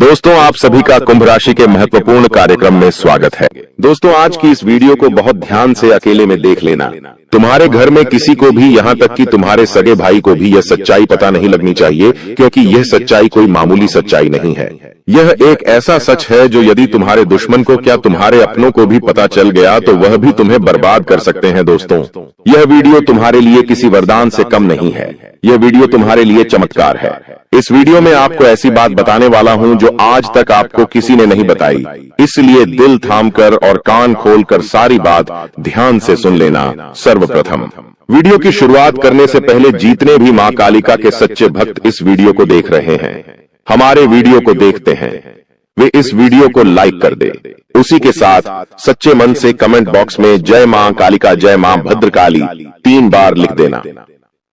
दोस्तों, आप सभी का कुंभ राशि के महत्वपूर्ण कार्यक्रम में स्वागत है। दोस्तों, आज की इस वीडियो को बहुत ध्यान से अकेले में देख लेना। तुम्हारे घर में किसी को भी, यहाँ तक कि तुम्हारे सगे भाई को भी यह सच्चाई पता नहीं लगनी चाहिए, क्योंकि यह सच्चाई कोई मामूली सच्चाई नहीं है। यह एक ऐसा सच है जो यदि तुम्हारे दुश्मन को, क्या तुम्हारे अपनों को भी पता चल गया तो वह भी तुम्हें बर्बाद कर सकते हैं। दोस्तों, यह वीडियो तुम्हारे लिए किसी वरदान से कम नहीं है। यह वीडियो तुम्हारे लिए चमत्कार है। इस वीडियो में आपको ऐसी बात बताने वाला हूं जो आज तक आपको किसी ने नहीं बताई, इसलिए दिल थामकर और कान खोलकर सारी बात ध्यान से सुन लेना। सर्वप्रथम, वीडियो की शुरुआत करने से पहले जितने भी मां कालिका के सच्चे भक्त इस वीडियो को देख रहे हैं, हमारे वीडियो को देखते हैं, वे इस वीडियो को लाइक कर दे। उसी के साथ सच्चे मन से कमेंट बॉक्स में जय मां कालिका, जय मां भद्रकाली 3 बार लिख देना।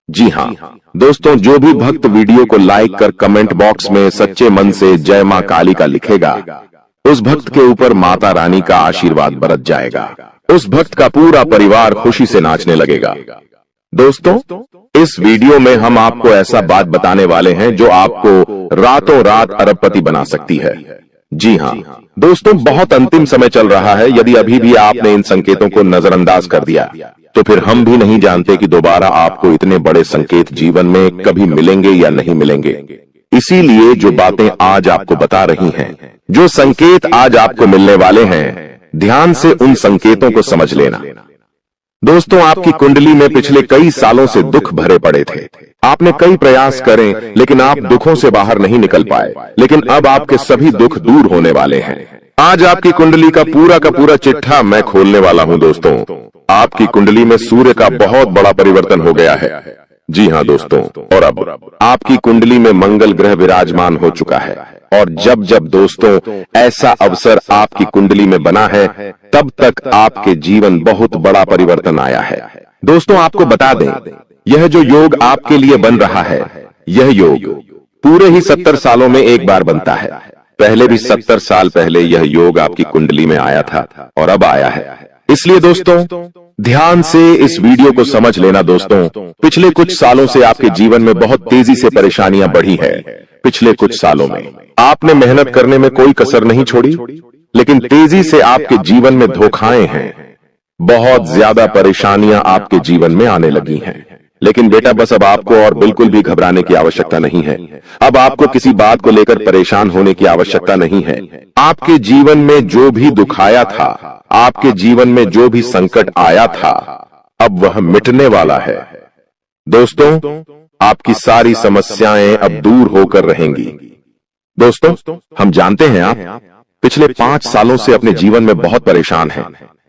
जी हाँ दोस्तों, जो भी भक्त वीडियो को लाइक कर कमेंट बॉक्स में सच्चे मन से जय मां कालिका लिखेगा, उस भक्त के ऊपर माता रानी का आशीर्वाद बरस जाएगा। उस भक्त का पूरा परिवार खुशी से नाचने लगेगा। दोस्तों, इस वीडियो में हम आपको ऐसा बात बताने वाले हैं जो आपको रातों रात अरबपति बना सकती है। जी हाँ दोस्तों, बहुत अंतिम समय चल रहा है। यदि अभी भी आपने इन संकेतों को नजरअंदाज कर दिया तो फिर हम भी नहीं जानते कि दोबारा आपको इतने बड़े संकेत जीवन में कभी मिलेंगे या नहीं मिलेंगे। इसीलिए जो बातें आज आपको बता रही हैं, जो संकेत आज आपको मिलने वाले हैं, ध्यान से उन संकेतों को समझ लेना। दोस्तों, आपकी कुंडली में पिछले कई सालों से दुख भरे पड़े थे। आपने कई प्रयास करे, लेकिन आप दुखों से बाहर नहीं निकल पाए। लेकिन अब आपके सभी दुख दूर होने वाले हैं। आज आपकी कुंडली का पूरा चिट्ठा मैं खोलने वाला हूं। दोस्तों, आपकी कुंडली में सूर्य का बहुत बड़ा परिवर्तन हो गया है। जी हाँ दोस्तों, और अब आपकी कुंडली में मंगल ग्रह विराजमान हो चुका है। और जब जब दोस्तों ऐसा अवसर आपकी कुंडली में बना है, तब तक आपके जीवन बहुत बड़ा परिवर्तन आया है। दोस्तों, आपको बता दें, यह जो योग आपके लिए बन रहा है, यह योग पूरे ही 70 सालों में एक बार बनता है। पहले भी 70 साल पहले यह योग आपकी कुंडली में आया था और अब आया है। इसलिए दोस्तों, ध्यान से इस वीडियो को समझ लेना। दोस्तों, पिछले कुछ सालों से आपके जीवन में बहुत तेजी से परेशानियां बढ़ी है। पिछले कुछ सालों में आपने मेहनत करने में कोई कसर नहीं छोड़ी, लेकिन तेजी से आपके जीवन में धोखाएं हैं। बहुत ज्यादा परेशानियां आपके जीवन में आने लगी हैं। लेकिन बेटा, बस अब आपको और बिल्कुल भी घबराने की आवश्यकता नहीं है। अब आपको किसी बात को लेकर परेशान होने की आवश्यकता नहीं है। आपके जीवन में जो भी दुख आया था, आपके जीवन में जो भी संकट आया था, अब वह मिटने वाला है। दोस्तों, आपकी सारी समस्याएं अब दूर होकर रहेंगी। दोस्तों, हम जानते हैं आप पिछले 5 सालों से अपने जीवन में बहुत परेशान हैं।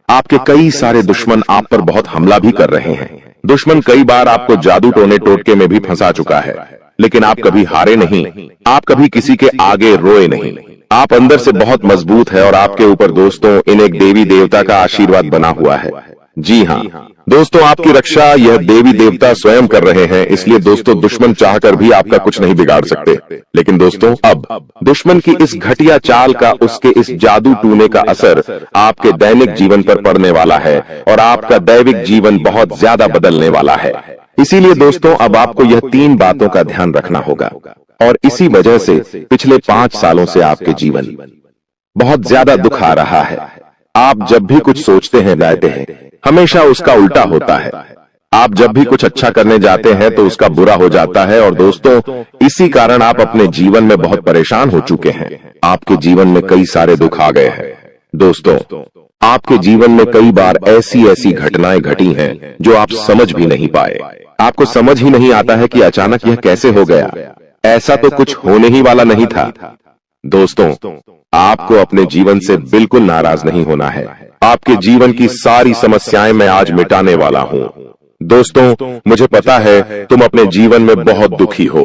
आपके कई सारे दुश्मन आप पर बहुत हमला भी कर रहे हैं। दुश्मन कई बार आपको जादू टोने टोटके में भी फंसा चुका है, लेकिन आप कभी हारे नहीं। आप कभी किसी के आगे रोए नहीं। आप अंदर से बहुत मजबूत है और आपके ऊपर दोस्तों इन एक देवी देवता का आशीर्वाद बना हुआ है। जी हाँ दोस्तों, आपकी रक्षा यह देवी देवता स्वयं कर रहे हैं। इसलिए दोस्तों, दुश्मन चाहकर भी आपका कुछ नहीं बिगाड़ सकते। लेकिन दोस्तों, अब दुश्मन की इस घटिया चाल का, उसके इस जादू टूने का असर आपके दैनिक जीवन पर पड़ने वाला है और आपका दैविक जीवन बहुत ज्यादा बदलने वाला है। इसीलिए दोस्तों, अब आपको यह 3 बातों का ध्यान रखना होगा। और इसी वजह से पिछले 5 सालों से आपके जीवन बहुत ज्यादा दुख आ रहा है। आप जब भी कुछ सोचते हैं, चाहते हैं, हमेशा उसका उल्टा होता है। आप जब भी कुछ अच्छा करने जाते हैं तो उसका बुरा हो जाता है। और दोस्तों, इसी कारण आप अपने जीवन में बहुत परेशान हो चुके हैं। आपके जीवन में कई सारे दुख आ गए हैं। दोस्तों, आपके जीवन में कई बार ऐसी घटनाएं घटी हैं जो आप समझ भी नहीं पाए। आपको समझ ही नहीं आता है कि अचानक यह कैसे हो गया। ऐसा तो कुछ होने ही वाला नहीं था। दोस्तों, आपको अपने जीवन से बिल्कुल नाराज नहीं होना है। आपके जीवन की सारी समस्याएं मैं आज मिटाने वाला हूं। दोस्तों, मुझे पता है तुम अपने जीवन में बहुत दुखी हो,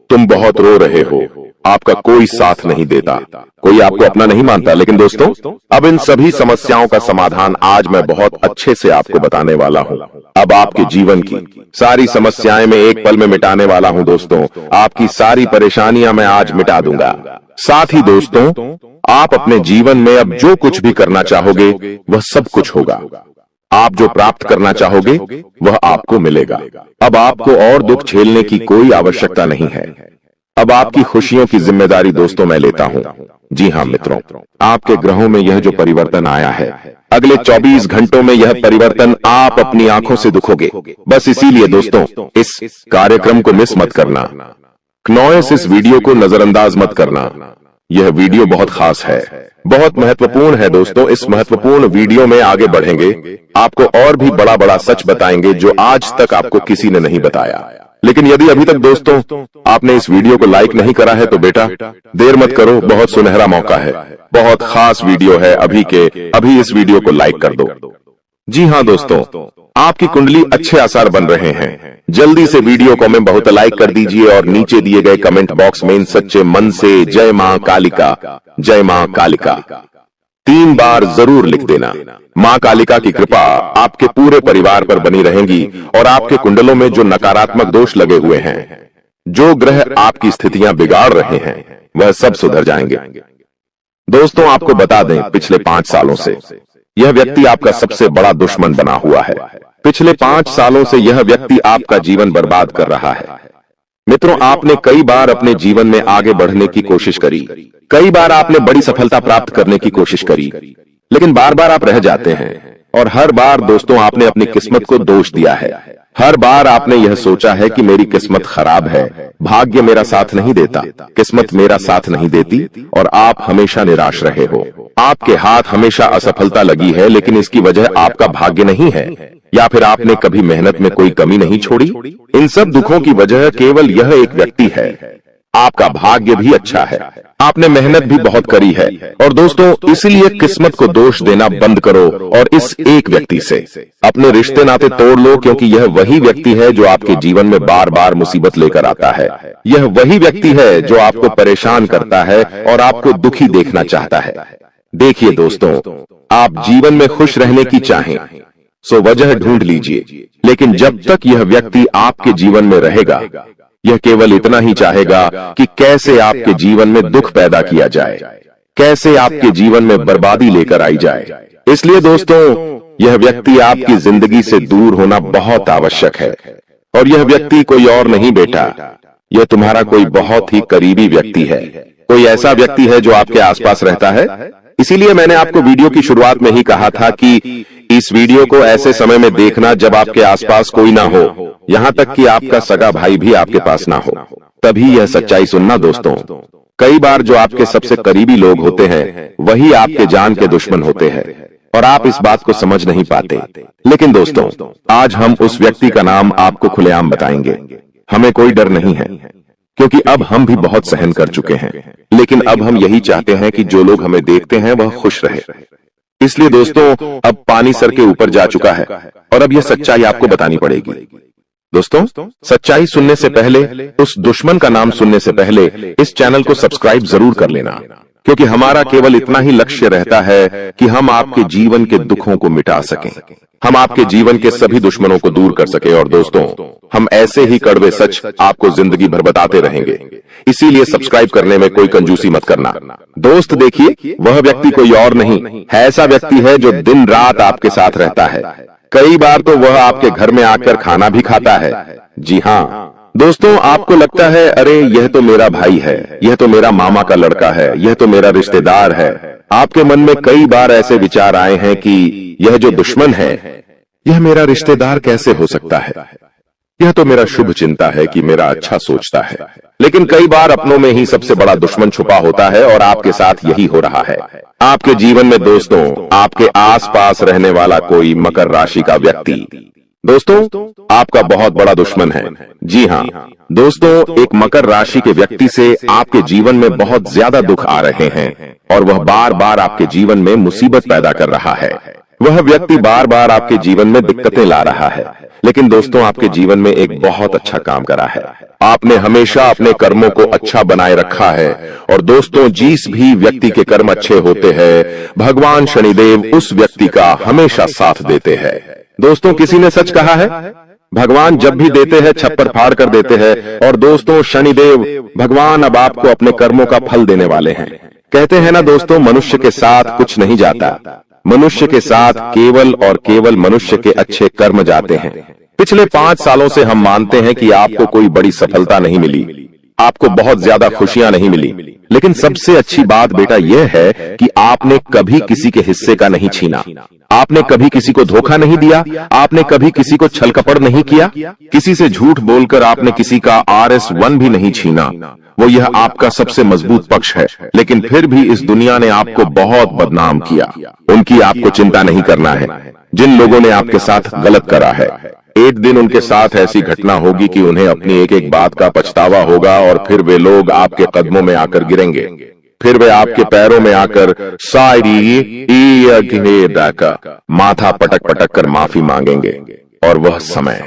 तुम बहुत रो रहे हो, आपका कोई साथ नहीं देता, कोई आपको अपना नहीं मानता। लेकिन दोस्तों, अब इन सभी समस्याओं का समाधान आज मैं बहुत अच्छे से आपको बताने वाला हूं। अब आपके जीवन की सारी समस्याएं मैं एक पल में मिटाने वाला हूं। दोस्तों, आपकी सारी परेशानियां मैं आज मिटा दूंगा। साथ ही दोस्तों, आप अपने जीवन में अब जो कुछ भी करना चाहोगे वह सब कुछ होगा। आप जो प्राप्त करना चाहोगे वह आपको मिलेगा। अब आपको और दुख झेलने की कोई आवश्यकता नहीं है। अब आपकी खुशियों की जिम्मेदारी दोस्तों मैं लेता हूं। जी हां मित्रों, आपके ग्रहों में यह जो परिवर्तन आया है, अगले 24 घंटों में यह परिवर्तन आप अपनी आंखों से दिखोगे। बस इसीलिए दोस्तों इस कार्यक्रम को मिस मत करना। क्नॉयस इस वीडियो को नजरअंदाज मत करना। यह वीडियो बहुत खास है, बहुत महत्वपूर्ण है दोस्तों। इस महत्वपूर्ण वीडियो में आगे बढ़ेंगे, आपको और भी बड़ा बड़ा सच बताएंगे जो आज तक आपको किसी ने नहीं बताया। लेकिन यदि अभी तक दोस्तों आपने इस वीडियो को लाइक नहीं करा है तो बेटा देर मत करो, बहुत सुनहरा मौका है, बहुत खास वीडियो है, अभी इस वीडियो को लाइक कर दो। जी हां दोस्तों, आपकी कुंडली अच्छे आसार बन रहे हैं। जल्दी से वीडियो को में बहुत लाइक कर दीजिए और नीचे दिए गए कमेंट बॉक्स में सच्चे मन से जय मां कालिका, जय मां कालिका 3 बार जरूर लिख देना। मां कालिका की कृपा आपके पूरे परिवार पर बनी रहेगी और आपके कुंडलों में जो नकारात्मक दोष लगे हुए हैं, जो ग्रह आपकी स्थितियां बिगाड़ रहे हैं, वह सब सुधर जाएंगे। दोस्तों आपको बता दें, पिछले 5 सालों से यह व्यक्ति आपका सबसे बड़ा दुश्मन बना हुआ है। पिछले 5 सालों से यह व्यक्ति आपका जीवन बर्बाद कर रहा है। मित्रों, आपने कई बार अपने जीवन में आगे बढ़ने की कोशिश करी, कई बार आपने बड़ी सफलता प्राप्त करने की कोशिश करी, लेकिन बार बार आप रह जाते हैं। और हर बार दोस्तों आपने अपनी किस्मत को दोष दिया है। हर बार आपने यह सोचा है कि मेरी किस्मत खराब है, भाग्य मेरा साथ नहीं देता, किस्मत मेरा साथ नहीं देती, और आप हमेशा निराश रहे हो। आपके हाथ हमेशा असफलता लगी है, लेकिन इसकी वजह आपका भाग्य नहीं है, या फिर आपने कभी मेहनत में कोई कमी नहीं छोड़ी। इन सब दुखों की वजह केवल यह एक व्यक्ति है। आपका भाग्य भी अच्छा है, आपने मेहनत भी बहुत करी है। और दोस्तों इसलिए किस्मत को दोष देना बंद करो और इस एक व्यक्ति से अपने रिश्ते नाते तोड़ लो, क्योंकि यह वही व्यक्ति है जो आपके जीवन में बार बार मुसीबत लेकर आता है। यह वही व्यक्ति है जो आपको परेशान करता है और आपको दुखी देखना चाहता है। देखिए दोस्तों, आप जीवन में खुश रहने की चाहें सो वजह ढूंढ लीजिए, लेकिन जब तक यह व्यक्ति आपके जीवन में रहेगा, यह केवल इतना ही चाहेगा कि कैसे आपके जीवन में दुख पैदा किया जाए, कैसे आपके जीवन में बर्बादी लेकर आई जाए। इसलिए दोस्तों यह व्यक्ति आपकी जिंदगी से दूर होना बहुत आवश्यक है। और यह व्यक्ति कोई और नहीं बेटा, यह तुम्हारा कोई बहुत ही करीबी व्यक्ति है, कोई ऐसा व्यक्ति है जो आपके आसपास रहता है। इसीलिए मैंने आपको वीडियो की शुरुआत में ही कहा था कि इस वीडियो को ऐसे समय में देखना जब आपके आसपास कोई ना हो, यहां तक कि आपका सगा भाई भी आपके पास ना हो, तभी यह सच्चाई सुनना दोस्तों। कई बार जो आपके सबसे करीबी लोग होते हैं वही आपके जान के दुश्मन होते हैं, और आप इस बात को समझ नहीं पाते। लेकिन दोस्तों आज हम उस व्यक्ति का नाम आपको खुलेआम बताएंगे। हमें कोई डर नहीं है, क्योंकि अब हम भी बहुत सहन कर चुके हैं, लेकिन अब हम यही चाहते हैं कि जो लोग हमें देखते हैं वह खुश रहे। इसलिए दोस्तों अब पानी सर के ऊपर जा चुका है और अब यह सच्चाई आपको बतानी पड़ेगी। दोस्तों सच्चाई सुनने से पहले, उस दुश्मन का नाम सुनने से पहले इस चैनल को सब्सक्राइब जरूर कर लेना, क्योंकि हमारा केवल इतना ही लक्ष्य रहता है कि हम आपके जीवन के दुखों को मिटा सकें, हम आपके जीवन के सभी दुश्मनों को दूर कर सके। और दोस्तों हम ऐसे ही कड़वे सच आपको जिंदगी भर बताते रहेंगे, इसीलिए सब्सक्राइब करने में कोई कंजूसी मत करना। दोस्त देखिए, वह व्यक्ति कोई और नहीं है, ऐसा व्यक्ति है जो दिन रात आपके साथ रहता है। कई बार तो वह आपके घर में आकर खाना भी खाता है। जी हाँ दोस्तों, आपको लगता है अरे यह तो मेरा भाई है, यह तो मेरा मामा का लड़का है, यह तो मेरा रिश्तेदार है। आपके मन में कई बार ऐसे विचार आए हैं कि यह जो दुश्मन है यह मेरा रिश्तेदार कैसे हो सकता है, यह तो मेरा शुभ चिंता है कि मेरा अच्छा सोचता है। लेकिन कई बार अपनों में ही सबसे बड़ा दुश्मन छुपा होता है और आपके साथ यही हो रहा है। आपके जीवन में दोस्तों आपके आसपास रहने वाला कोई मकर राशि का व्यक्ति दोस्तों आपका बहुत बड़ा दुश्मन है। जी हाँ दोस्तों, एक मकर राशि के व्यक्ति से आपके जीवन में बहुत ज्यादा दुख आ रहे हैं और वह बार बार आपके जीवन में मुसीबत पैदा कर रहा है। वह व्यक्ति बार बार आपके जीवन में दिक्कतें ला रहा है, लेकिन दोस्तों आपके जीवन में एक बहुत अच्छा काम करा है। आपने हमेशा अपने कर्मों को अच्छा बनाए रखा है। और दोस्तों जिस भी व्यक्ति के कर्म अच्छे होते हैं, भगवान शनिदेव उस व्यक्ति का हमेशा साथ देते हैं। दोस्तों किसी ने सच कहा है, भगवान जब भी देते हैं छप्पर फाड़ कर देते हैं। और दोस्तों शनिदेव भगवान अब आपको अपने कर्मों का फल देने वाले हैं। कहते हैं ना दोस्तों, मनुष्य के साथ कुछ नहीं जाता, मनुष्य के साथ केवल और केवल मनुष्य के अच्छे कर्म जाते हैं। पिछले 5 सालों से हम मानते हैं कि आपको कोई बड़ी सफलता नहीं मिली, आपको बहुत ज्यादा खुशियां नहीं मिली, लेकिन सबसे अच्छी बात बेटा यह है कि आपने कभी किसी के हिस्से का नहीं छीना, आपने कभी किसी को धोखा नहीं दिया, आपने कभी किसी को छल कपट नहीं किया, किसी से झूठ बोलकर आपने किसी का RS1 भी नहीं छीना। वो यह आपका सबसे मजबूत पक्ष है, लेकिन फिर भी इस दुनिया ने आपको बहुत बदनाम किया। उनकी आपको चिंता नहीं करना है। जिन लोगों ने आपके साथ गलत करा है, एक दिन उनके साथ ऐसी घटना होगी कि उन्हें अपनी एक एक बात का पछतावा होगा और फिर वे लोग आपके कदमों में आकर गिरेंगे, फिर वे आपके पैरों में आकर माथा पटक पटक कर माफी मांगेंगे। और वह समय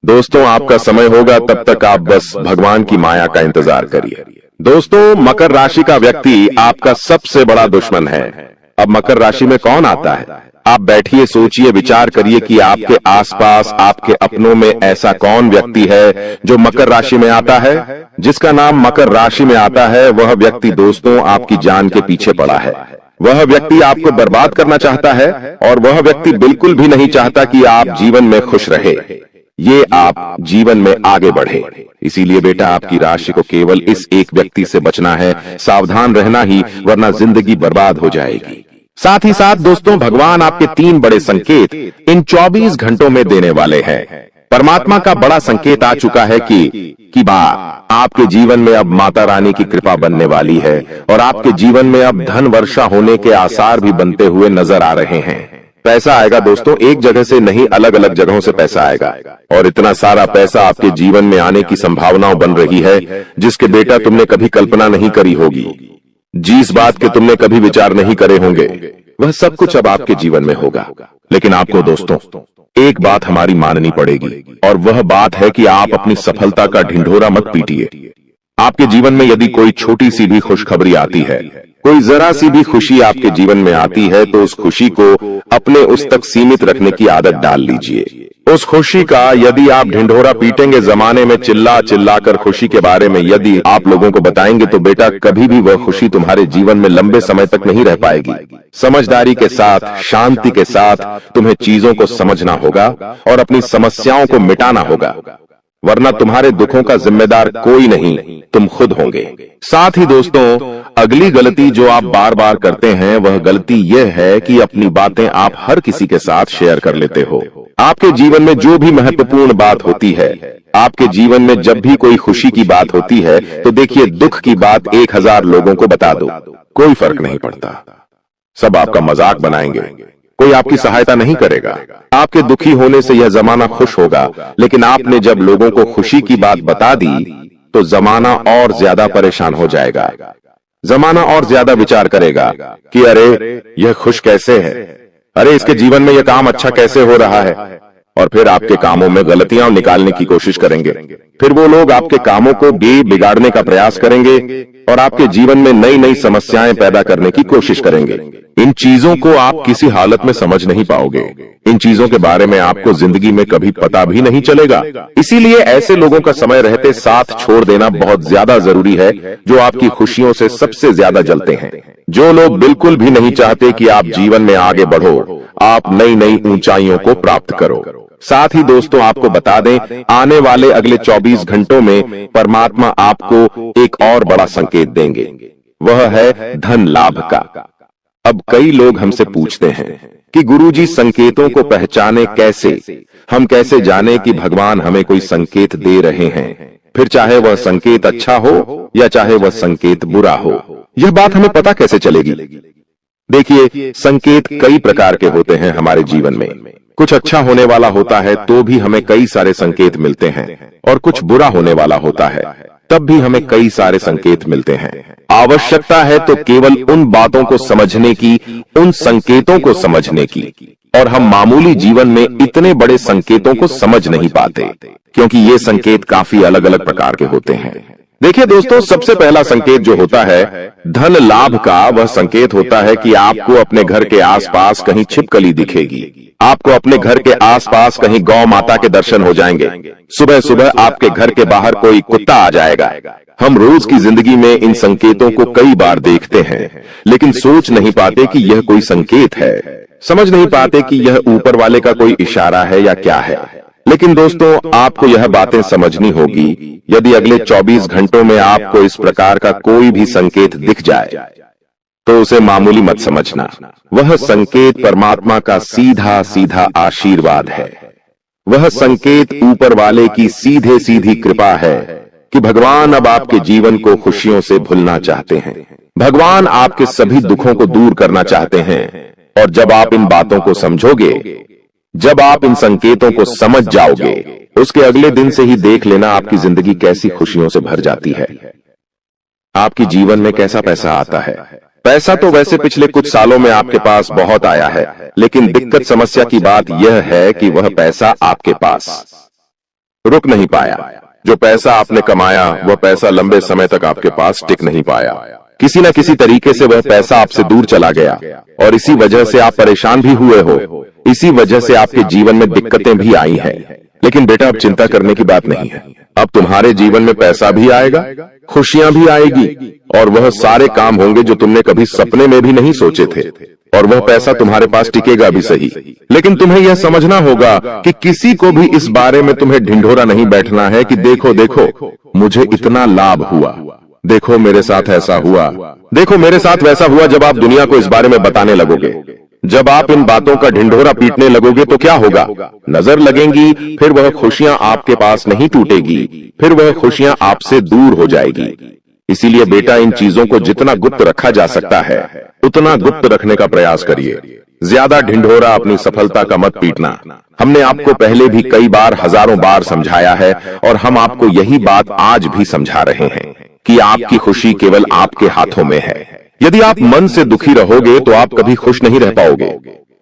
दोस्तों आपका समय होगा, तब तक आप बस भगवान की माया का इंतजार करिए। दोस्तों मकर राशि का व्यक्ति आपका सबसे बड़ा दुश्मन है। अब मकर राशि में कौन आता है? आप बैठिए, सोचिए, विचार करिए कि आपके आसपास, आपके अपनों में ऐसा कौन व्यक्ति है जो मकर राशि में आता है। जिसका नाम मकर राशि में आता है वह व्यक्ति दोस्तों आपकी जान के पीछे पड़ा है। वह व्यक्ति आपको बर्बाद करना चाहता है और वह व्यक्ति बिल्कुल भी नहीं चाहता कि आप जीवन में खुश रहे, ये आप जीवन में आगे बढ़े। इसीलिए बेटा आपकी राशि को केवल इस एक व्यक्ति से बचना है, सावधान रहना ही, वरना जिंदगी बर्बाद हो जाएगी। साथ ही साथ दोस्तों भगवान आपके 3 बड़े संकेत इन 24 घंटों में देने वाले हैं। परमात्मा का बड़ा संकेत आ चुका है कि आपके जीवन में अब माता रानी की कृपा बनने वाली है और आपके जीवन में अब धन वर्षा होने के आसार भी बनते हुए नजर आ रहे हैं। पैसा आएगा दोस्तों, एक जगह से नहीं, अलग अलग जगहों से पैसा आएगा और इतना सारा पैसा आपके जीवन में आने की संभावनाएं बन रही है जिसके बेटा तुमने कभी कल्पना नहीं करी होगी। जिस बात के तुमने कभी विचार नहीं करे होंगे वह सब कुछ अब आपके जीवन में होगा। लेकिन आपको दोस्तों एक बात हमारी माननी पड़ेगी और वह बात है कि आप अपनी सफलता का ढिंढोरा मत पीटिए। आपके जीवन में यदि कोई छोटी सी भी खुशखबरी आती है, कोई जरा सी भी खुशी आपके जीवन में आती है, तो उस खुशी को अपने उस तक सीमित रखने की आदत डाल लीजिए। उस खुशी का यदि आप ढिंढोरा पीटेंगे, जमाने में चिल्ला चिल्ला कर खुशी के बारे में यदि आप लोगों को बताएंगे, तो बेटा कभी भी वह खुशी तुम्हारे जीवन में लंबे समय तक नहीं रह पाएगी। समझदारी के साथ, शांति के साथ तुम्हें चीजों को समझना होगा और अपनी समस्याओं को मिटाना होगा, वरना तुम्हारे दुखों का जिम्मेदार कोई नहीं, तुम खुद होंगे। साथ ही दोस्तों अगली गलती जो आप बार बार करते हैं वह गलती यह है कि अपनी बातें आप हर किसी के साथ शेयर कर लेते हो। आपके जीवन में जो भी महत्वपूर्ण बात होती है, आपके जीवन में जब भी कोई खुशी की बात होती है, तो देखिए दुख की बात 1000 लोगों को बता दो, कोई फर्क नहीं पड़ता। सब आपका मजाक बनाएंगे, कोई आपकी सहायता नहीं करेगा। आपके दुखी होने से यह जमाना खुश होगा, लेकिन आपने जब लोगों को खुशी की बात बता दी तो जमाना और ज्यादा परेशान हो जाएगा। जमाना और ज्यादा विचार करेगा कि अरे यह खुश कैसे है, अरे इसके जीवन में यह काम अच्छा कैसे हो रहा है, और फिर आपके कामों में गलतियां निकालने की कोशिश करेंगे। फिर वो लोग आपके कामों को बिगाड़ने का प्रयास करेंगे और आपके जीवन में नई नई समस्याएं पैदा करने की कोशिश करेंगे। इन चीजों को आप किसी हालत में समझ नहीं पाओगे। इन चीजों के बारे में आपको जिंदगी में कभी पता भी नहीं चलेगा। इसीलिए ऐसे लोगों का समय रहते साथ छोड़ देना बहुत ज्यादा जरूरी है, जो आपकी खुशियों से सबसे ज्यादा जलते हैं। जो लोग बिल्कुल भी नहीं चाहते कि आप जीवन में आगे बढ़ो, आप नई नई ऊंचाइयों को प्राप्त करो। साथ ही दोस्तों आपको बता दें, आने वाले अगले 24 घंटों में परमात्मा आपको एक और बड़ा संकेत देंगे, वह है धन लाभ का। अब कई लोग हमसे पूछते हैं कि गुरुजी संकेतों को पहचाने कैसे, हम कैसे जाने कि भगवान हमें कोई संकेत दे रहे हैं, फिर चाहे वह संकेत अच्छा हो या चाहे वह संकेत बुरा हो, यह बात हमें पता कैसे चलेगी। देखिए संकेत कई प्रकार के होते हैं हमारे जीवन में। कुछ अच्छा होने वाला होता है तो भी हमें कई सारे संकेत मिलते हैं, और कुछ बुरा होने वाला होता है तब भी हमें कई सारे संकेत मिलते हैं। आवश्यकता है तो केवल उन बातों को समझने की, उन संकेतों को समझने की, और हम मामूली जीवन में इतने बड़े संकेतों को समझ नहीं पाते, क्योंकि ये संकेत काफी अलग अलग प्रकार के होते हैं। देखिए दोस्तों, सबसे पहला संकेत जो होता है धन लाभ का, वह संकेत होता है कि आपको अपने घर के आसपास कहीं छिपकली दिखेगी, आपको अपने घर के आसपास कहीं गौ माता के दर्शन हो जाएंगे, सुबह सुबह आपके घर के बाहर कोई कुत्ता आ जाएगा। हम रोज की जिंदगी में इन संकेतों को कई बार देखते हैं, लेकिन सोच नहीं पाते कि यह कोई संकेत है, समझ नहीं पाते कि यह ऊपर वाले का कोई इशारा है या क्या है। लेकिन दोस्तों, आपको यह बातें समझनी होगी। यदि अगले 24 घंटों में आपको इस प्रकार का कोई भी संकेत दिख जाए तो उसे मामूली मत समझना। वह संकेत परमात्मा का सीधा सीधा आशीर्वाद है। वह संकेत ऊपर वाले की सीधे सीधी कृपा है कि भगवान अब आपके जीवन को खुशियों से भुलना चाहते हैं। भगवान आपके सभी दुखों को दूर करना चाहते हैं। और जब आप इन बातों को समझोगे, जब आप इन संकेतों को समझ जाओगे, उसके अगले दिन से ही देख लेना आपकी जिंदगी कैसी खुशियों से भर जाती है। आपके जीवन में कैसा पैसा आता है। पैसा तो वैसे पिछले कुछ सालों में आपके पास बहुत आया है, लेकिन दिक्कत समस्या की बात यह है कि वह पैसा आपके पास रुक नहीं पाया। जो पैसा आपने कमाया, वह पैसा लंबे समय तक आपके पास टिक नहीं पाया। किसी न किसी तरीके से वह पैसा आपसे दूर चला गया और इसी वजह से आप परेशान भी हुए हो। इसी वजह से आपके जीवन में दिक्कतें भी आई हैं। लेकिन बेटा, अब चिंता करने की बात नहीं है। अब तुम्हारे जीवन में पैसा भी आएगा, खुशियां भी आएगी और वह सारे काम होंगे जो तुमने कभी सपने में भी नहीं सोचे थे। और वह पैसा तुम्हारे पास टिकेगा भी सही, लेकिन तुम्हें यह समझना होगा कि किसी को भी इस बारे में तुम्हें ढिंढोरा नहीं बैठना है कि देखो देखो मुझे इतना लाभ हुआ, देखो मेरे साथ ऐसा हुआ, देखो मेरे साथ वैसा हुआ। जब आप दुनिया को इस बारे में बताने लगोगे, जब आप इन बातों का ढिंढोरा पीटने लगोगे तो क्या होगा? नजर लगेंगी, फिर वह खुशियां आपके पास नहीं टूटेगी, फिर वह खुशियां आपसे दूर हो जाएगी। इसीलिए बेटा, इन चीजों को जितना गुप्त रखा जा सकता है उतना गुप्त रखने का प्रयास करिए। ज्यादा ढिंढोरा अपनी सफलता का मत पीटना। हमने आपको पहले भी कई बार, हजारों बार समझाया है और हम आपको यही बात आज भी समझा रहे हैं कि आपकी खुशी केवल आपके हाथों में है। यदि आप मन से दुखी रहोगे तो आप कभी खुश नहीं रह पाओगे।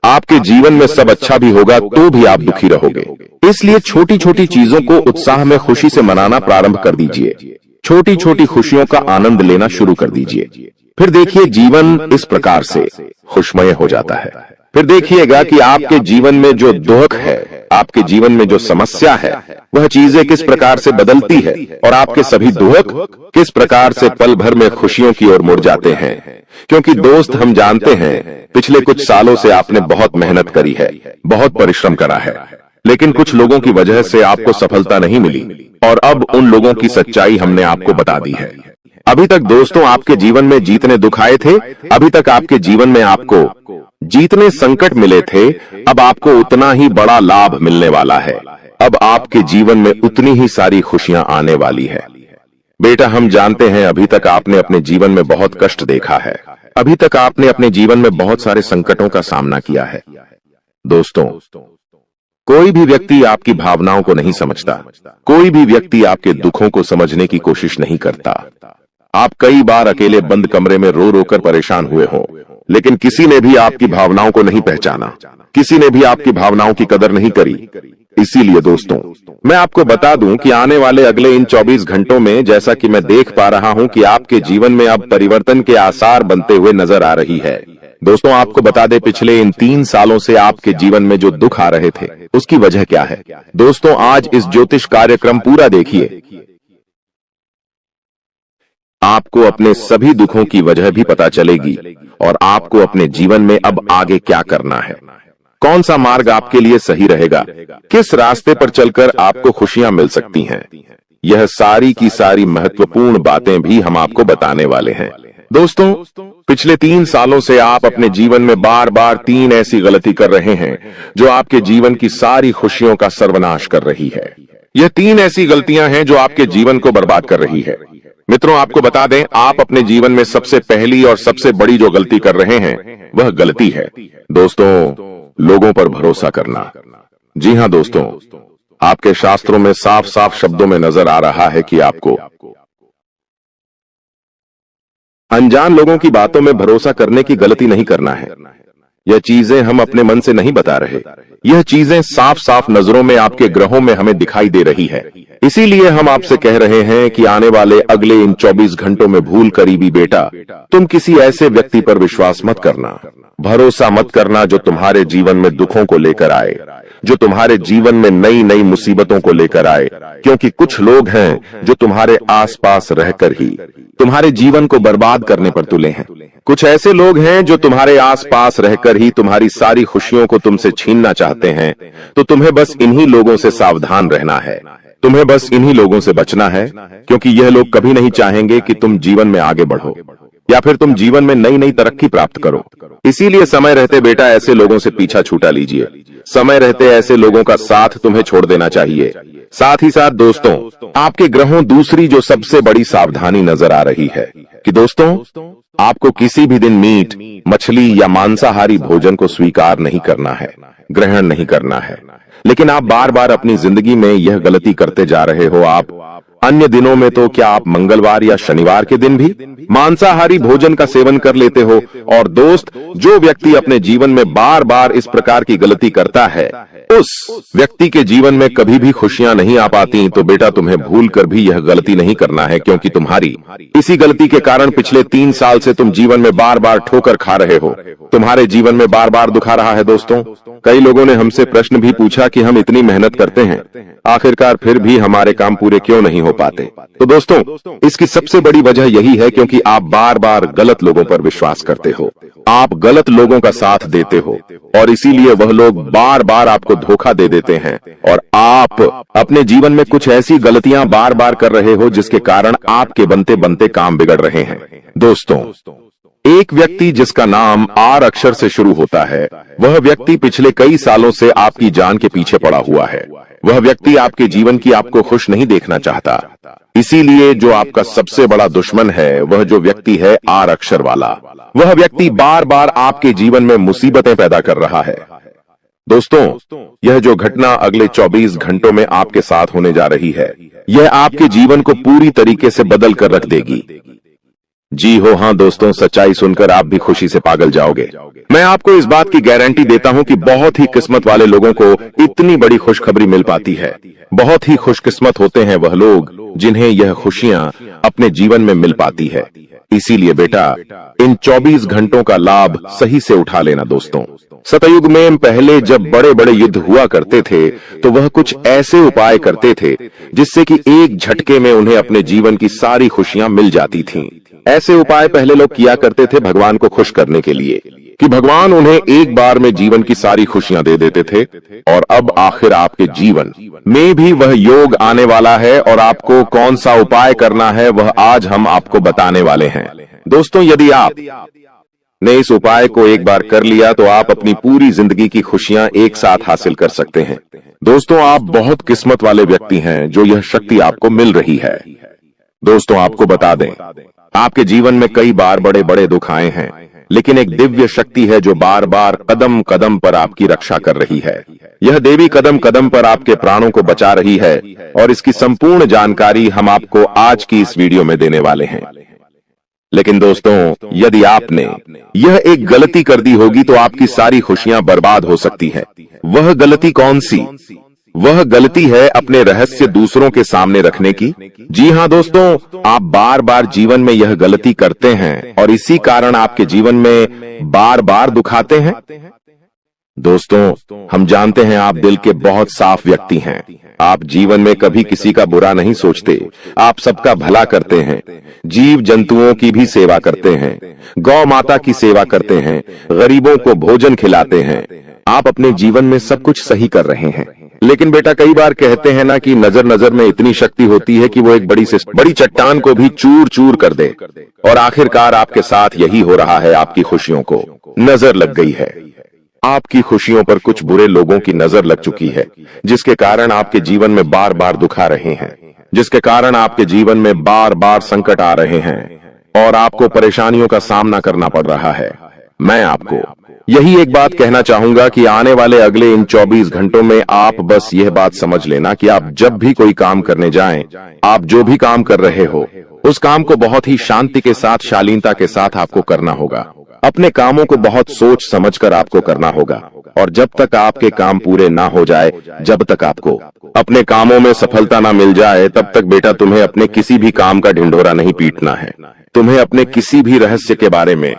आपके जीवन में सब अच्छा भी होगा तो भी आप दुखी रहोगे। इसलिए छोटी छोटी चीजों को उत्साह में खुशी से मनाना प्रारंभ कर दीजिए। छोटी छोटी खुशियों का आनंद लेना शुरू कर दीजिए। फिर देखिए जीवन इस प्रकार से खुशमय हो जाता है। फिर देखिएगा कि आपके जीवन में जो दुख है, आपके जीवन में जो समस्या है, वह चीजें किस प्रकार से बदलती है और आपके सभी दुख किस प्रकार से पल भर में खुशियों की ओर मुड़ जाते हैं। क्योंकि दोस्त, हम जानते हैं पिछले कुछ सालों से आपने बहुत मेहनत करी है, बहुत परिश्रम करा है, लेकिन कुछ लोगों की वजह से आपको सफलता नहीं मिली और अब उन लोगों की सच्चाई हमने आपको बता दी है। अभी तक दोस्तों आपके जीवन में जितने दुख आए थे, अभी तक आपके जीवन में आपको जितने संकट मिले थे, अब आपको उतना ही बड़ा लाभ मिलने वाला है। अब आपके जीवन में उतनी ही सारी खुशियां आने वाली है। बेटा, हम जानते हैं अभी तक आपने अपने जीवन में बहुत कष्ट देखा है। अभी तक आपने अपने जीवन में बहुत सारे संकटों का सामना किया है। दोस्तों, कोई भी व्यक्ति आपकी भावनाओं को नहीं समझता। कोई भी व्यक्ति आपके दुखों को समझने की कोशिश नहीं करता। आप कई बार अकेले बंद कमरे में रो रो कर परेशान हुए हो, लेकिन किसी ने भी आपकी भावनाओं को नहीं पहचाना, किसी ने भी आपकी भावनाओं की कदर नहीं करी। इसीलिए दोस्तों, मैं आपको बता दूं कि आने वाले अगले इन 24 घंटों में, जैसा कि मैं देख पा रहा हूं कि आपके जीवन में अब परिवर्तन के आसार बनते हुए नजर आ रही है। दोस्तों, आपको बता दें, पिछले इन 3 सालों से आपके जीवन में जो दुख आ रहे थे, उसकी वजह क्या है? दोस्तों, आज इस ज्योतिष कार्यक्रम पूरा देखिए। आपको अपने सभी दुखों की वजह भी पता चलेगी और आपको अपने जीवन में अब आगे क्या करना है, कौन सा मार्ग आपके लिए सही रहेगा, किस रास्ते पर चलकर आपको खुशियां मिल सकती हैं। यह सारी की सारी महत्वपूर्ण बातें भी हम आपको बताने वाले हैं। दोस्तों, पिछले 3 सालों से आप अपने जीवन में बार बार 3 ऐसी गलती कर रहे हैं जो आपके जीवन की सारी खुशियों का सर्वनाश कर रही है। यह 3 ऐसी गलतियां हैं जो आपके जीवन को बर्बाद कर रही है। मित्रों, आपको बता दें, आप अपने जीवन में सबसे पहली और सबसे बड़ी जो गलती कर रहे हैं, वह गलती है दोस्तों, लोगों पर भरोसा करना। जी हां दोस्तों, आपके शास्त्रों में साफ साफ शब्दों में नजर आ रहा है कि आपको अनजान लोगों की बातों में भरोसा करने की गलती नहीं करना है। यह चीजें हम अपने मन से नहीं बता रहे, यह चीजें साफ साफ नजरों में आपके ग्रहों में हमें दिखाई दे रही है। इसीलिए हम आपसे कह रहे हैं कि आने वाले अगले इन 24 घंटों में भूल करी भी बेटा, तुम किसी ऐसे व्यक्ति पर विश्वास मत करना, भरोसा मत करना जो तुम्हारे जीवन में दुखों को लेकर आए, जो तुम्हारे जीवन में नई नई मुसीबतों को लेकर आए, क्योंकि कुछ लोग हैं जो तुम्हारे आसपास रहकर ही तुम्हारे जीवन को बर्बाद करने पर तुले हैं। कुछ ऐसे लोग हैं जो तुम्हारे आसपास रहकर ही तुम्हारी सारी खुशियों को तुमसे छीनना चाहते हैं। तो तुम्हें बस इन्हीं लोगों से सावधान रहना है, तुम्हें बस इन्हीं लोगों से बचना है, क्योंकि यह लोग कभी नहीं चाहेंगे कि तुम जीवन में आगे बढ़ो या फिर तुम जीवन में नई नई तरक्की प्राप्त करो। इसीलिए समय रहते बेटा ऐसे लोगों से पीछा छूटा लीजिए। समय रहते ऐसे लोगों का साथ तुम्हें छोड़ देना चाहिए। साथ ही साथ दोस्तों, आपके ग्रहों दूसरी जो सबसे बड़ी सावधानी नजर आ रही है कि दोस्तों, आपको किसी भी दिन मीट, मछली या मांसाहारी भोजन को स्वीकार नहीं करना है, ग्रहण नहीं करना है। लेकिन आप बार बार अपनी जिंदगी में यह गलती करते जा रहे हो। आप अन्य दिनों में तो क्या आप मंगलवार या शनिवार के दिन भी मांसाहारी भोजन का सेवन कर लेते हो। और दोस्त, जो व्यक्ति अपने जीवन में बार बार इस प्रकार की गलती करता है, उस व्यक्ति के जीवन में कभी भी खुशियां नहीं आ पाती। तो बेटा तुम्हें भूल कर भी यह गलती नहीं करना है, क्योंकि तुम्हारी इसी गलती के कारण पिछले 3 साल से तुम जीवन में बार बार ठोकर खा रहे हो, तुम्हारे जीवन में बार बार दुखा रहा है। दोस्तों, कई लोगों ने हमसे प्रश्न भी पूछा कि हम इतनी मेहनत करते हैं, आखिरकार फिर भी हमारे काम पूरे क्यों नहीं हो पाते। तो दोस्तों, इसकी सबसे बड़ी वजह यही है क्योंकि आप बार बार गलत लोगों पर विश्वास करते हो, आप गलत लोगों का साथ देते हो, और इसीलिए वह लोग बार बार आपको धोखा दे देते हैं। और आप अपने जीवन में कुछ ऐसी गलतियां बार बार कर रहे हो जिसके कारण आपके बनते बनते काम बिगड़ रहे हैं। दोस्तों, एक व्यक्ति जिसका नाम आर अक्षर से शुरू होता है, वह व्यक्ति पिछले कई सालों से आपकी जान के पीछे पड़ा हुआ है। वह व्यक्ति आपके जीवन की आपको खुश नहीं देखना चाहता। इसीलिए जो आपका सबसे बड़ा दुश्मन है, वह जो व्यक्ति है आर अक्षर वाला, वह व्यक्ति बार बार आपके जीवन में मुसीबतें पैदा कर रहा है। दोस्तों, यह जो घटना अगले 24 घंटों में आपके साथ होने जा रही है, यह आपके जीवन को पूरी तरीके से बदल कर रख देगी। जी हो, हाँ दोस्तों, सच्चाई सुनकर आप भी खुशी से पागल जाओगे। मैं आपको इस बात की गारंटी देता हूं कि बहुत ही किस्मत वाले लोगों को इतनी बड़ी खुशखबरी मिल पाती है। बहुत ही खुशकिस्मत होते हैं वह लोग जिन्हें यह खुशियां अपने जीवन में मिल पाती है। इसीलिए बेटा, इन 24 घंटों का लाभ सही से उठा लेना। दोस्तों, सतयुग में पहले जब बड़े बड़े युद्ध हुआ करते थे, तो वह कुछ ऐसे उपाय करते थे जिससे कि एक झटके में उन्हें अपने जीवन की सारी खुशियां मिल जाती थीं। ऐसे उपाय पहले लोग किया करते थे भगवान को खुश करने के लिए, कि भगवान उन्हें एक बार में जीवन की सारी खुशियां दे देते थे। और अब आखिर आपके जीवन में भी वह योग आने वाला है, और आपको कौन सा उपाय करना है वह आज हम आपको बताने वाले हैं। दोस्तों, यदि आप ने इस उपाय को एक बार कर लिया तो आप अपनी पूरी जिंदगी की खुशियां एक साथ हासिल कर सकते हैं। दोस्तों, आप बहुत किस्मत वाले व्यक्ति हैं जो यह शक्ति आपको मिल रही है। दोस्तों, आपको बता दें, आपके जीवन में कई बार बड़े बड़े दुख आए हैं, लेकिन एक दिव्य शक्ति है जो बार बार कदम कदम पर आपकी रक्षा कर रही है। यह देवी कदम कदम पर आपके प्राणों को बचा रही है, और इसकी संपूर्ण जानकारी हम आपको आज की इस वीडियो में देने वाले हैं। लेकिन दोस्तों, यदि आपने यह एक गलती कर दी होगी तो आपकी सारी खुशियां बर्बाद हो सकती है। वह गलती कौन सी? वह गलती है अपने रहस्य दूसरों के सामने रखने की। जी हां दोस्तों, आप बार बार जीवन में यह गलती करते हैं और इसी कारण आपके जीवन में बार बार दुख आते हैं। दोस्तों, हम जानते हैं आप दिल के बहुत साफ व्यक्ति हैं। आप जीवन में कभी किसी का बुरा नहीं सोचते, आप सबका भला करते हैं, जीव जंतुओं की भी सेवा करते हैं, गौ माता की सेवा करते हैं, गरीबों को भोजन खिलाते हैं। आप अपने जीवन में सब कुछ सही कर रहे हैं। लेकिन बेटा, कई बार कहते हैं ना कि नजर नजर में इतनी शक्ति होती है कि वो एक बड़ी चट्टान को भी चूर चूर कर दे। और आखिरकार आपके साथ यही हो रहा है। आपकी खुशियों को नजर लग गई है। आपकी खुशियों पर कुछ बुरे लोगों की नजर लग चुकी है, जिसके कारण आपके जीवन में बार बार दुख आ रहे हैं, जिसके कारण आपके जीवन में बार बार संकट आ रहे हैं और आपको परेशानियों का सामना करना पड़ रहा है। मैं आपको यही एक बात कहना चाहूंगा कि आने वाले अगले इन 24 घंटों में आप बस यह बात समझ लेना कि आप जब भी कोई काम करने जाएं, आप जो भी काम कर रहे हो, उस काम को बहुत ही शांति के साथ, शालीनता के साथ आपको करना होगा। अपने कामों को बहुत सोच समझकर आपको करना होगा। और जब तक आपके काम पूरे ना हो जाए, जब तक आपको अपने कामों में सफलता ना मिल जाए, तब तक बेटा तुम्हें अपने किसी भी काम का ढिंढोरा नहीं पीटना है। तुम्हें अपने किसी भी रहस्य के बारे में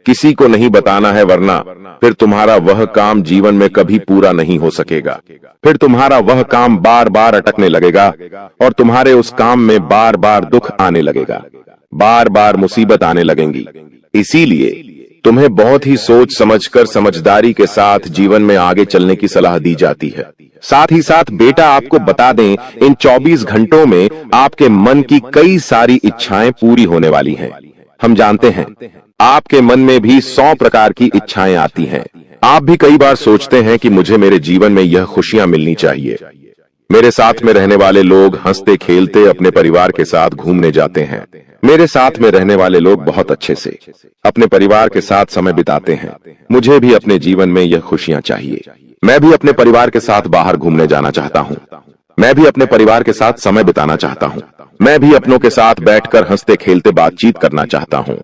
किसी को नहीं बताना है, वरना फिर तुम्हारा वह काम जीवन में कभी पूरा नहीं हो सकेगा। फिर तुम्हारा वह काम बार बार अटकने लगेगा और तुम्हारे उस काम में बार बार दुख आने लगेगा, बार बार मुसीबत आने लगेंगी। इसीलिए तुम्हें बहुत ही सोच समझकर समझदारी के साथ जीवन में आगे चलने की सलाह दी जाती है। साथ ही साथ बेटा आपको बता दें, इन 24 घंटों में आपके मन की कई सारी इच्छाएं पूरी होने वाली हैं। हम जानते हैं आपके मन में भी 100 प्रकार की इच्छाएं आती हैं। आप भी कई बार सोचते हैं कि मुझे मेरे जीवन में यह खुशियां मिलनी चाहिए, मेरे साथ में रहने वाले लोग हंसते खेलते अपने परिवार के साथ घूमने जाते हैं, मेरे साथ में रहने वाले लोग बहुत अच्छे से अपने परिवार के साथ समय बिताते हैं, मुझे भी अपने जीवन में यह खुशियां चाहिए। मैं भी अपने परिवार के साथ बाहर घूमने जाना चाहता हूं, मैं भी अपने परिवार के साथ समय बिताना चाहता हूं, मैं भी अपनों के साथ बैठकर हंसते खेलते बातचीत करना चाहता हूं।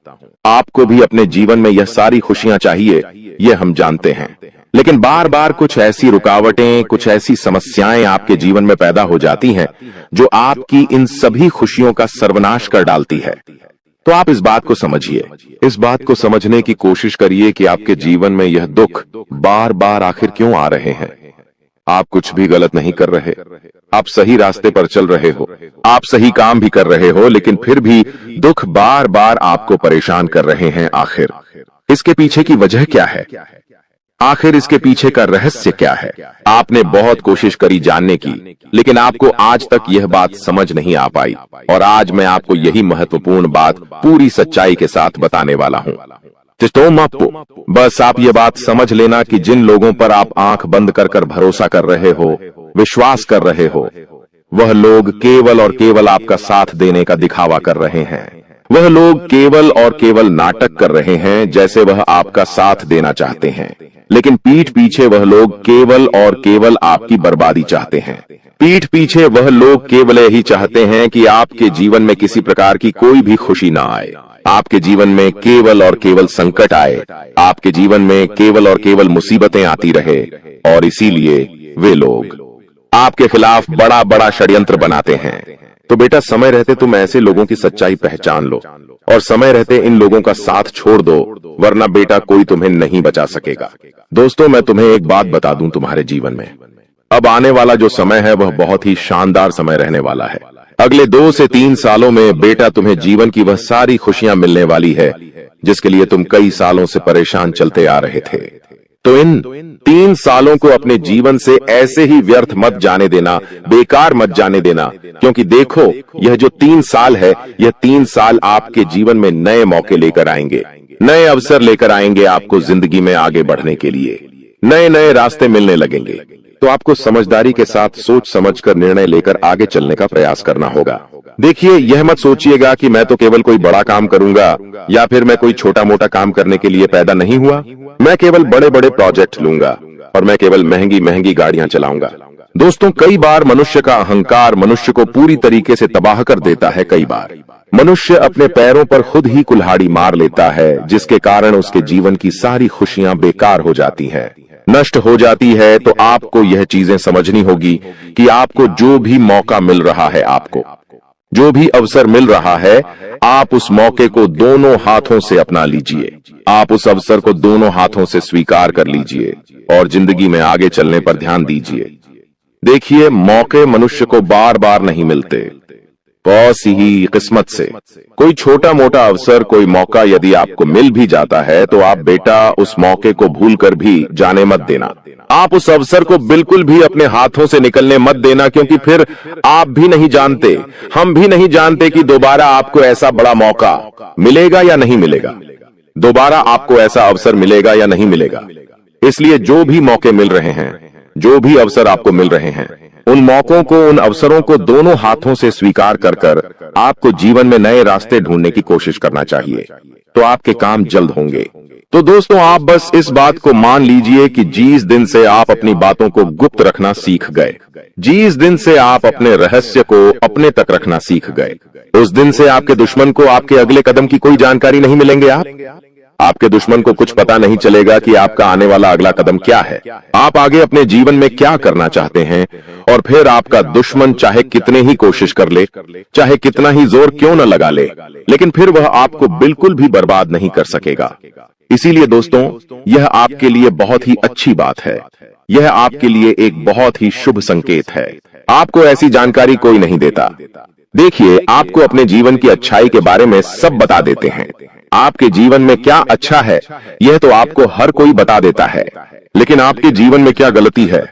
आपको भी अपने जीवन में यह सारी खुशियां चाहिए, यह हम जानते हैं। लेकिन बार बार कुछ ऐसी रुकावटें, कुछ ऐसी समस्याएं आपके जीवन में पैदा हो जाती हैं जो आपकी इन सभी खुशियों का सर्वनाश कर डालती है। तो आप इस बात को समझिए, इस बात को समझने की कोशिश करिए कि आपके जीवन में यह दुख बार बार आखिर क्यों आ रहे हैं। आप कुछ भी गलत नहीं कर रहे, आप सही रास्ते पर चल रहे हो, आप सही काम भी कर रहे हो, लेकिन फिर भी दुख बार बार आपको परेशान कर रहे हैं। आखिर इसके पीछे की वजह क्या है? आखिर इसके पीछे का रहस्य क्या है? आपने बहुत कोशिश करी जानने की, लेकिन आपको आज तक यह बात समझ नहीं आ पाई, और आज मैं आपको यही महत्वपूर्ण बात पूरी सच्चाई के साथ बताने वाला हूं। बस आप ये बात समझ लेना कि जिन लोगों पर आप आंख बंद कर भरोसा कर रहे हो, विश्वास कर रहे हो, वह लोग केवल और केवल आपका साथ देने का दिखावा कर रहे हैं। वह लोग केवल और केवल नाटक कर रहे हैं, जैसे वह आपका साथ देना चाहते हैं, लेकिन पीठ पीछे वह लोग केवल और केवल आपकी बर्बादी चाहते हैं। पीठ पीछे वह लोग केवल यही चाहते हैं कि आपके जीवन में किसी प्रकार की कोई भी खुशी ना आए, आपके जीवन में केवल और केवल संकट आए, आपके जीवन में केवल और केवल मुसीबतें आती रहे, और इसीलिए वे लोग आपके खिलाफ बड़ा बड़ा षड्यंत्र बनाते हैं। तो बेटा, समय रहते तुम ऐसे लोगों की सच्चाई पहचान लो, और समय रहते इन लोगों का साथ छोड़ दो, वरना बेटा कोई तुम्हें नहीं बचा सकेगा। दोस्तों, मैं तुम्हें एक बात बता दूं, तुम्हारे जीवन में अब आने वाला जो समय है वह बहुत ही शानदार समय रहने वाला है। अगले 2 से 3 सालों में बेटा तुम्हें जीवन की वह सारी खुशियां मिलने वाली है जिसके लिए तुम कई सालों से परेशान चलते आ रहे थे। तो इन 3 सालों को अपने जीवन से ऐसे ही व्यर्थ मत जाने देना, बेकार मत जाने देना, क्योंकि देखो, यह जो 3 साल है, यह 3 साल आपके जीवन में नए मौके लेकर आएंगे, नए अवसर लेकर आएंगे आपको जिंदगी में आगे बढ़ने के लिए। नए नए रास्ते मिलने लगेंगे। तो आपको समझदारी के साथ सोच समझकर निर्णय लेकर आगे चलने का प्रयास करना होगा। देखिए, यह मत सोचिएगा कि मैं तो केवल कोई बड़ा काम करूंगा, या फिर मैं कोई छोटा मोटा काम करने के लिए पैदा नहीं हुआ, मैं केवल बड़े बड़े प्रोजेक्ट लूंगा और मैं केवल महंगी महंगी गाड़ियां चलाऊंगा। दोस्तों, कई बार मनुष्य का अहंकार मनुष्य को पूरी तरीके से तबाह कर देता है। कई बार मनुष्य अपने पैरों पर खुद ही कुल्हाड़ी मार लेता है, जिसके कारण उसके जीवन की सारी खुशियां बेकार हो जाती हैं, नष्ट हो जाती है। तो आपको यह चीजें समझनी होगी कि आपको जो भी मौका मिल रहा है, आपको जो भी अवसर मिल रहा है, आप उस मौके को दोनों हाथों से अपना लीजिए। आप उस अवसर को दोनों हाथों से स्वीकार कर लीजिए और जिंदगी में आगे चलने पर ध्यान दीजिए। देखिए, मौके मनुष्य को बार बार नहीं मिलते, बहुत ही किस्मत से कोई छोटा मोटा अवसर, कोई मौका यदि आपको मिल भी जाता है, तो आप बेटा उस मौके को भूलकर भी जाने मत देना। आप उस अवसर को बिल्कुल भी अपने हाथों से निकलने मत देना, क्योंकि फिर आप भी नहीं जानते, हम भी नहीं जानते कि दोबारा आपको ऐसा बड़ा मौका मिलेगा या नहीं मिलेगा, दोबारा आपको ऐसा अवसर मिलेगा या नहीं मिलेगा। इसलिए जो भी मौके मिल रहे हैं, जो भी अवसर आपको मिल रहे हैं, उन मौकों को, उन अवसरों को दोनों हाथों से स्वीकार कर कर आपको जीवन में नए रास्ते ढूंढने की कोशिश करना चाहिए। तो आपके काम जल्द होंगे। तो दोस्तों, आप बस इस बात को मान लीजिए कि जिस दिन से आप अपनी बातों को गुप्त रखना सीख गए, जिस दिन से आप अपने रहस्य को अपने तक रखना सीख गए, उस दिन से आपके दुश्मन को आपके अगले कदम की कोई जानकारी नहीं मिलेंगे। आपके दुश्मन को कुछ पता नहीं चलेगा कि आपका आने वाला अगला कदम क्या है, आप आगे अपने जीवन में क्या करना चाहते हैं। और फिर आपका दुश्मन चाहे कितने ही कोशिश कर ले, चाहे कितना ही जोर क्यों न लगा ले, लेकिन फिर वह आपको बिल्कुल भी बर्बाद नहीं कर सकेगा। इसीलिए दोस्तों, यह आपके लिए बहुत ही अच्छी बात है। यह आपके लिए एक बहुत ही शुभ संकेत है। आपको ऐसी जानकारी कोई नहीं देता। देखिए, आपको अपने जीवन की अच्छाई के बारे में सब बता देते हैं। आपके जीवन में क्या अच्छा है, यह तो आपको हर कोई बता देता है, लेकिन आपके जीवन में क्या गलती है?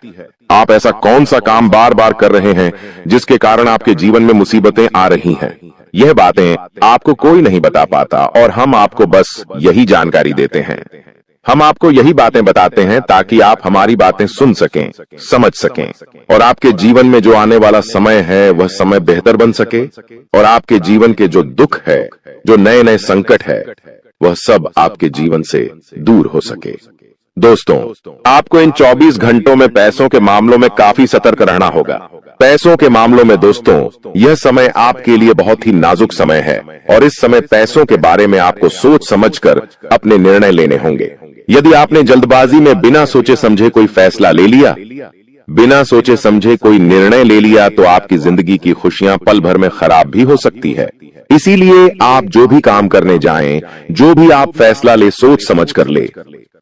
आप ऐसा कौन सा काम बार बार कर रहे हैं जिसके कारण आपके जीवन में मुसीबतें आ रही हैं? यह बातें आपको कोई नहीं बता पाता और हम आपको बस यही जानकारी देते हैं। हम आपको यही बातें बताते हैं ताकि आप हमारी बातें सुन सकें, समझ सकें और आपके जीवन में जो आने वाला समय है वह समय बेहतर बन सके और आपके जीवन के जो दुख है, जो नए नए संकट है, वह सब आपके जीवन से दूर हो सके। दोस्तों, आपको इन 24 घंटों में पैसों के मामलों में काफी सतर्क रहना होगा। पैसों के मामलों में दोस्तों, यह समय आपके लिए बहुत ही नाजुक समय है और इस समय पैसों के बारे में आपको सोच समझकर अपने निर्णय लेने होंगे। यदि आपने जल्दबाजी में बिना सोचे समझे कोई फैसला ले लिया, बिना सोचे समझे कोई निर्णय ले लिया, तो आपकी जिंदगी की खुशियां पल भर में खराब भी हो सकती है। इसीलिए आप जो भी काम करने जाएं, जो भी आप फैसला ले, सोच समझ कर ले।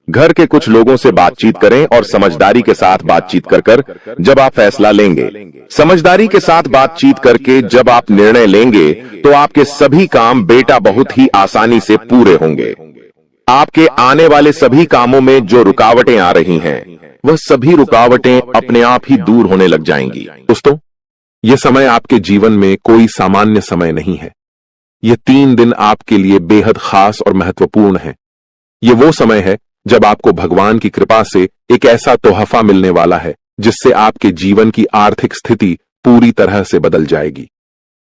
घर के कुछ लोगों से बातचीत करें और समझदारी के साथ बातचीत कर जब आप फैसला लेंगे, समझदारी के साथ बातचीत करके जब आप निर्णय लेंगे, तो आपके सभी काम बेटा बहुत ही आसानी से पूरे होंगे। आपके आने वाले सभी कामों में जो रुकावटें आ रही हैं, वह सभी रुकावटें अपने आप ही दूर होने लग जाएंगी। दोस्तों, यह समय आपके जीवन में कोई सामान्य समय नहीं है। ये 3 दिन आपके लिए बेहद खास और महत्वपूर्ण है। ये वो समय है जब आपको भगवान की कृपा से एक ऐसा तोहफा मिलने वाला है जिससे आपके जीवन की आर्थिक स्थिति पूरी तरह से बदल जाएगी।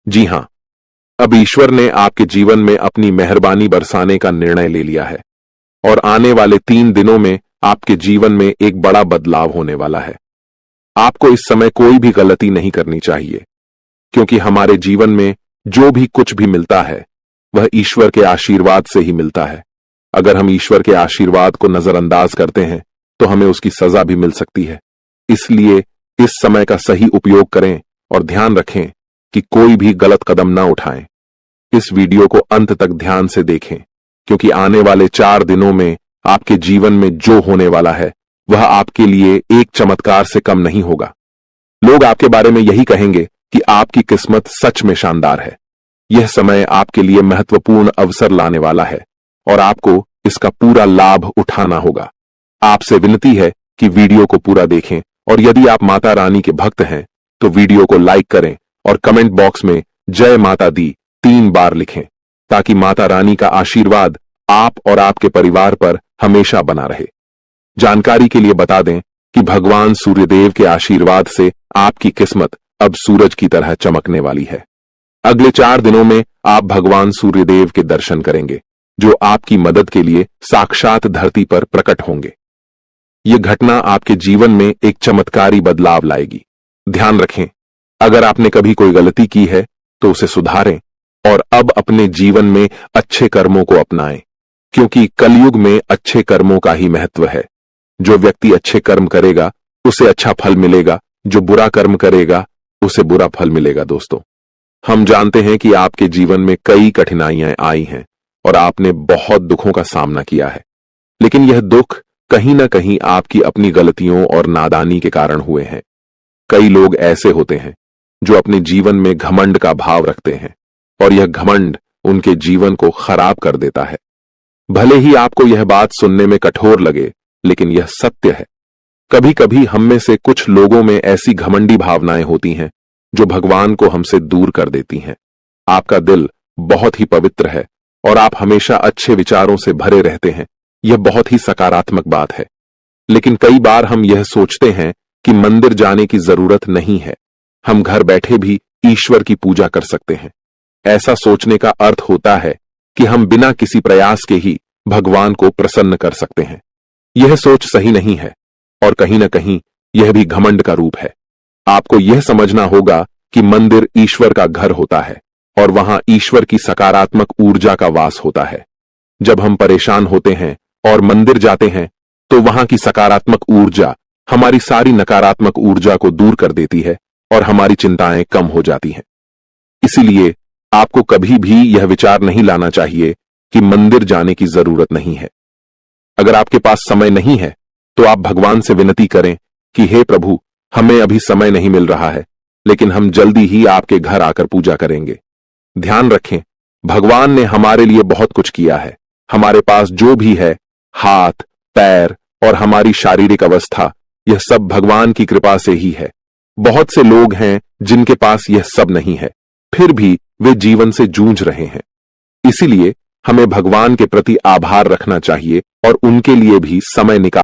जी हां, अब ईश्वर ने आपके जीवन में अपनी मेहरबानी बरसाने का निर्णय ले लिया है और आने वाले 3 दिनों में आपके जीवन में एक बड़ा बदलाव होने वाला है। आपको इस समय कोई भी गलती नहीं करनी चाहिए, क्योंकि हमारे जीवन में जो भी कुछ भी मिलता है वह ईश्वर के आशीर्वाद से ही मिलता है। अगर हम ईश्वर के आशीर्वाद को नजरअंदाज करते हैं तो हमें उसकी सजा भी मिल सकती है। इसलिए इस समय का सही उपयोग करें और ध्यान रखें कि कोई भी गलत कदम ना उठाएं। इस वीडियो को अंत तक ध्यान से देखें, क्योंकि आने वाले 4 दिनों में आपके जीवन में जो होने वाला है वह आपके लिए एक चमत्कार से कम नहीं होगा। लोग आपके बारे में यही कहेंगे कि आपकी किस्मत सच में शानदार है। यह समय आपके लिए महत्वपूर्ण अवसर लाने वाला है और आपको इसका पूरा लाभ उठाना होगा। आपसे विनती है कि वीडियो को पूरा देखें और यदि आप माता रानी के भक्त हैं तो वीडियो को लाइक करें और कमेंट बॉक्स में जय माता दी 3 बार लिखें, ताकि माता रानी का आशीर्वाद आप और आपके परिवार पर हमेशा बना रहे। जानकारी के लिए बता दें कि भगवान सूर्यदेव के आशीर्वाद से आपकी किस्मत अब सूरज की तरह चमकने वाली है। अगले 4 दिनों में आप भगवान सूर्यदेव के दर्शन करेंगे, जो आपकी मदद के लिए साक्षात धरती पर प्रकट होंगे। यह घटना आपके जीवन में एक चमत्कारी बदलाव लाएगी। ध्यान रखें, अगर आपने कभी कोई गलती की है तो उसे सुधारें और अब अपने जीवन में अच्छे कर्मों को अपनाएं, क्योंकि कलयुग में अच्छे कर्मों का ही महत्व है। जो व्यक्ति अच्छे कर्म करेगा उसे अच्छा फल मिलेगा, जो बुरा कर्म करेगा उसे बुरा फल मिलेगा। दोस्तों, हम जानते हैं कि आपके जीवन में कई कठिनाइयां आई हैं और आपने बहुत दुखों का सामना किया है, लेकिन यह दुख कहीं ना कहीं आपकी अपनी गलतियों और नादानी के कारण हुए हैं। कई लोग ऐसे होते हैं जो अपने जीवन में घमंड का भाव रखते हैं और यह घमंड उनके जीवन को खराब कर देता है। भले ही आपको यह बात सुनने में कठोर लगे, लेकिन यह सत्य है। कभी कभी हम में से कुछ लोगों में ऐसी घमंडी भावनाएं होती हैं जो भगवान को हमसे दूर कर देती हैं। आपका दिल बहुत ही पवित्र है और आप हमेशा अच्छे विचारों से भरे रहते हैं। यह बहुत ही सकारात्मक बात है, लेकिन कई बार हम यह सोचते हैं कि मंदिर जाने की जरूरत नहीं है, हम घर बैठे भी ईश्वर की पूजा कर सकते हैं। ऐसा सोचने का अर्थ होता है कि हम बिना किसी प्रयास के ही भगवान को प्रसन्न कर सकते हैं। यह सोच सही नहीं है और कहीं ना कहीं यह भी घमंड का रूप है। आपको यह समझना होगा कि मंदिर ईश्वर का घर होता है और वहां ईश्वर की सकारात्मक ऊर्जा का वास होता है। जब हम परेशान होते हैं और मंदिर जाते हैं तो वहां की सकारात्मक ऊर्जा हमारी सारी नकारात्मक ऊर्जा को दूर कर देती है और हमारी चिंताएं कम हो जाती हैं। इसीलिए आपको कभी भी यह विचार नहीं लाना चाहिए कि मंदिर जाने की जरूरत नहीं है। अगर आपके पास समय नहीं है तो आप भगवान से विनती करें कि हे प्रभु, हमें अभी समय नहीं मिल रहा है, लेकिन हम जल्दी ही आपके घर आकर पूजा करेंगे। ध्यान रखें, भगवान ने हमारे लिए बहुत कुछ किया है। हमारे पास जो भी है, हाथ, पैर और हमारी शारीरिक अवस्था, यह सब भगवान की कृपा से ही है। बहुत से लोग हैं जिनके पास यह सब नहीं है, फिर भी वे जीवन से जूझ रहे हैं। इसीलिए हमें भगवान के प्रति आभार रखना चाहिए और उनके लिए भी समय निकाल